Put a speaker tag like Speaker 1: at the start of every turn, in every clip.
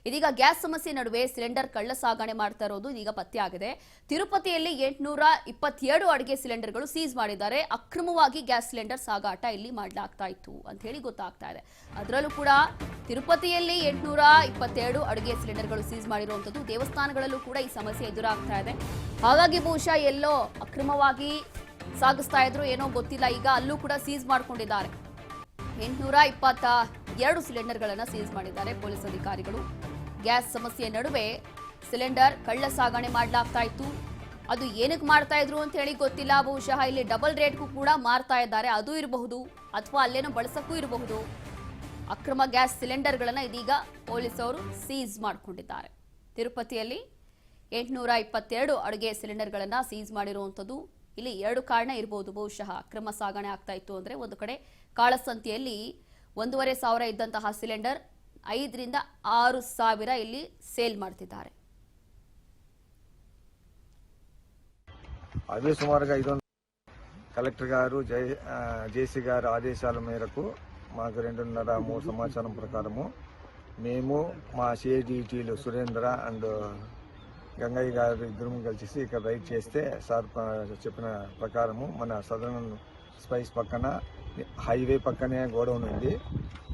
Speaker 1: ಇದೀಗ ಗ್ಯಾಸ್ ಸಮಸ್ಯೆ ನಡುವೆ ಸಿಲಿಂಡರ್ ಕಳ್ಳ ಸಾಗಣೆ ಮಾಡ್ತಾ ಇರೋದು ಇದೀಗ ಪತ್ತೆಯಾಗಿದೆ. ತಿರುಪತಿಯಲ್ಲಿ 827 ಅಡುಗೆ ಸಿಲಿಂಡರ್ಗಳು ಸೀಸ್ ಮಾಡಿದ್ದಾರೆ. ಅಕ್ರಮವಾಗಿ ಗ್ಯಾಸ್ ಸಿಲಿಂಡರ್ ಸಾಗಾಟ ಇಲ್ಲಿ ಮಾಡಲಾಗ್ತಾ ಇತ್ತು ಅಂತ ಹೇಳಿ ಗೊತ್ತಾಗ್ತಾ ಇದೆ. ಅದರಲ್ಲೂ ಕೂಡ ತಿರುಪತಿಯಲ್ಲಿ 827 ಅಡುಗೆ ಸಿಲಿಂಡರ್ಗಳು ಸೀಸ್ ಮಾಡಿರುವಂತದ್ದು. ದೇವಸ್ಥಾನಗಳಲ್ಲೂ ಕೂಡ ಈ ಸಮಸ್ಯೆ ಎದುರಾಗ್ತಾ ಇದೆ. ಹಾಗಾಗಿ ಬಹುಶಃ ಎಲ್ಲೋ ಅಕ್ರಮವಾಗಿ ಸಾಗಿಸ್ತಾ ಇದ್ರು ಏನೋ ಗೊತ್ತಿಲ್ಲ. ಈಗ ಅಲ್ಲೂ ಕೂಡ ಸೀಸ್ ಮಾಡ್ಕೊಂಡಿದ್ದಾರೆ. 822 ಸಿಲಿಂಡರ್ಗಳನ್ನು ಸೀಸ್ ಮಾಡಿದ್ದಾರೆ ಪೊಲೀಸ್ ಅಧಿಕಾರಿಗಳು. ಗ್ಯಾಸ್ ಸಮಸ್ಯೆ ನಡುವೆ ಸಿಲಿಂಡರ್ ಕಳ್ಳ ಸಾಗಣೆ ಮಾಡಲಾಗ್ತಾ ಇತ್ತು. ಅದು ಏನಕ್ಕೆ ಮಾಡ್ತಾ ಇದ್ರು ಅಂತ ಹೇಳಿ ಗೊತ್ತಿಲ್ಲ. ಬಹುಶಃ ಇಲ್ಲಿ ಡಬಲ್ ರೇಟ್ಗೂ ಕೂಡ ಮಾರ್ತಾ ಇದ್ದಾರೆ, ಅದು ಇರಬಹುದು, ಅಥವಾ ಅಲ್ಲೇನೋ ಬಳಸಕ್ಕೂ ಇರಬಹುದು. ಅಕ್ರಮ ಗ್ಯಾಸ್ ಸಿಲಿಂಡರ್ಗಳನ್ನು ಇದೀಗ ಪೊಲೀಸರು ಸೀಸ್ ಮಾಡಿಕೊಂಡಿದ್ದಾರೆ. ತಿರುಪತಿಯಲ್ಲಿ 822 ಅಡುಗೆ ಸಿಲಿಂಡರ್ಗಳನ್ನು ಸೀಸ್ ಮಾಡಿರುವಂಥದ್ದು. ಇಲ್ಲಿ ಎರಡು ಕಾರಣ ಇರಬಹುದು. ಬಹುಶಃ ಅಕ್ರಮ ಸಾಗಣೆ ಆಗ್ತಾ ಇತ್ತು ಅಂದ್ರೆ, ಒಂದು ಕಡೆ ಕಾಳಸಂತೆಯಲ್ಲಿ 1,500 ಇದ್ದಂತಹ ಸಿಲಿಂಡರ್ 5,000 ರಿಂದ 6,000 ಇಲ್ಲಿ ಸೇಲ್ ಮಾಡ್ತಿದ್ದಾರೆ.
Speaker 2: అదే సుమారుగా 500 కలెక్టర్ గారు జేసీ గారి ఆదేశాల మేరకు మాకు 2:30-3 సమాచారం ప్రకారము మేము మా సిఐడిటీలు సురేంద్ర అండ్ గంగయ్య గారు ఇద్దరు కలిసి ఇక్కడ రైడ్ చేస్తే సార్ చెప్పిన ప్రకారము మన సదరన్ స్పైస్ పక్కన హైవే పక్కనే గోడౌన్ ఉంది.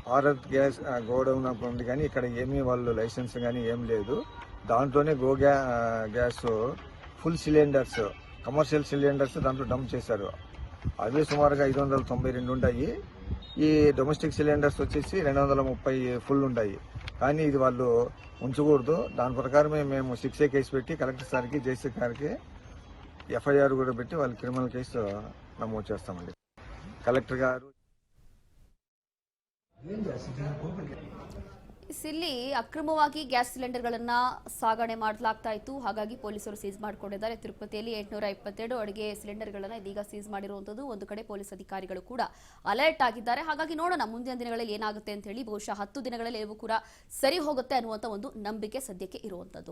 Speaker 2: భారత్ గ్యాస్ గోడౌన్ ఉంది, కానీ ఇక్కడ ఏమీ వాళ్ళు లైసెన్స్ కానీ ఏం లేదు. దాంట్లోనే gas full cylinders, commercial cylinders దాంట్లో డంప్ చేశారు. అవి సుమారుగా 592 ఉంటాయి. ఈ డొమెస్టిక్ సిలిండర్స్ వచ్చేసి 230 ఫుల్ ఉంటాయి. కానీ ఇది వాళ్ళు ఉంచకూడదు. దాని ప్రకారమే మేము 6A కేసు పెట్టి కలెక్టర్ సార్కి, జేసీ గారికి ఎఫ్ఐఆర్ కూడా పెట్టి వాళ్ళు క్రిమినల్ కేసు నమోదు చేస్తామండి. కలెక్టర్ గారు
Speaker 1: ಇಲ್ಲಿ ಅಕ್ರಮವಾಗಿ ಗ್ಯಾಸ್ ಸಿಲಿಂಡರ್ಗಳನ್ನ ಸಾಗಣೆ ಮಾಡಲಾಗ್ತಾ ಇತ್ತು. ಹಾಗಾಗಿ ಪೊಲೀಸರು ಸೀಸ್ ಮಾಡಿಕೊಂಡಿದ್ದಾರೆ. ತಿರುಪತಿಯಲ್ಲಿ 822 ಅಡುಗೆ ಸಿಲಿಂಡರ್ಗಳನ್ನ ಇದೀಗ ಸೀಸ್ ಮಾಡಿರುವಂತದ್ದು. ಒಂದು ಕಡೆ ಪೊಲೀಸ್ ಅಧಿಕಾರಿಗಳು ಕೂಡ ಅಲರ್ಟ್ ಆಗಿದ್ದಾರೆ. ಹಾಗಾಗಿ ನೋಡೋಣ ಮುಂದಿನ ದಿನಗಳಲ್ಲಿ ಏನಾಗುತ್ತೆ ಅಂತ ಹೇಳಿ. ಬಹುಶಃ 10 ದಿನಗಳಲ್ಲಿ ಎಲ್ಲವೂ ಕೂಡ ಸರಿ ಹೋಗುತ್ತೆ ಅನ್ನುವಂತ ಒಂದು ನಂಬಿಕೆ ಸದ್ಯಕ್ಕೆ ಇರುವಂತದ್ದು.